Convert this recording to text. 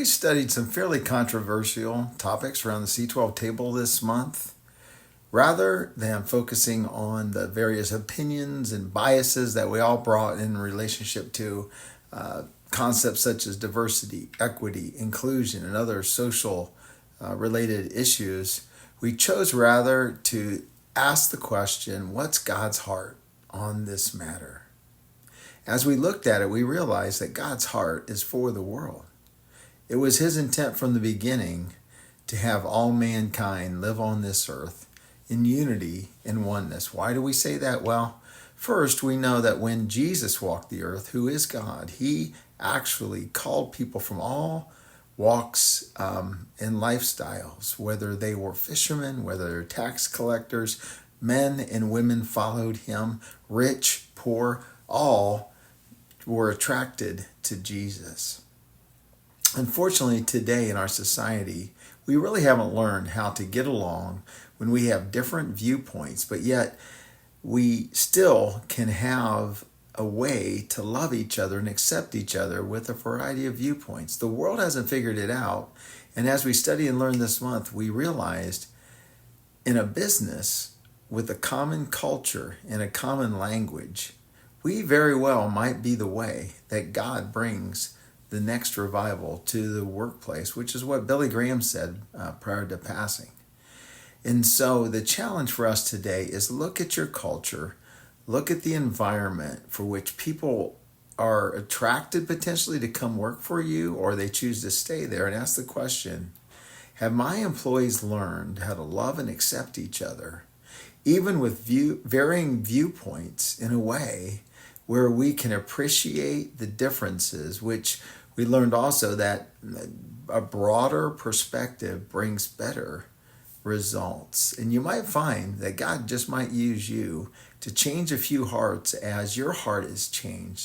we studied some fairly controversial topics around the C12 table this month. Rather than focusing on the various opinions and biases that we all brought in relationship to concepts such as diversity, equity, inclusion, and other social related issues, we chose rather to ask the question, what's God's heart on this matter? As we looked at it, we realized that God's heart is for the world. It was his intent from the beginning to have all mankind live on this earth in unity and oneness. Why do we say that? Well, first, we know that when Jesus walked the earth, who is God, he actually called people from all walks and lifestyles, whether they were fishermen, whether they were tax collectors, men and women followed him, rich, poor, all were attracted to Jesus. Unfortunately, today in our society, we really haven't learned how to get along when we have different viewpoints, but yet we still can have a way to love each other and accept each other with a variety of viewpoints. The world hasn't figured it out, and as we study and learn this month, we realized in a business with a common culture and a common language, we very well might be the way that God brings the next revival to the workplace, which is what Billy Graham said prior to passing. And so the challenge for us today is look at your culture, look at the environment for which people are attracted potentially to come work for you, or they choose to stay there, and ask the question, have my employees learned how to love and accept each other, even with varying viewpoints, in a way where we can appreciate the differences, which we learned also that a broader perspective brings better results. And you might find that God just might use you to change a few hearts as your heart is changed.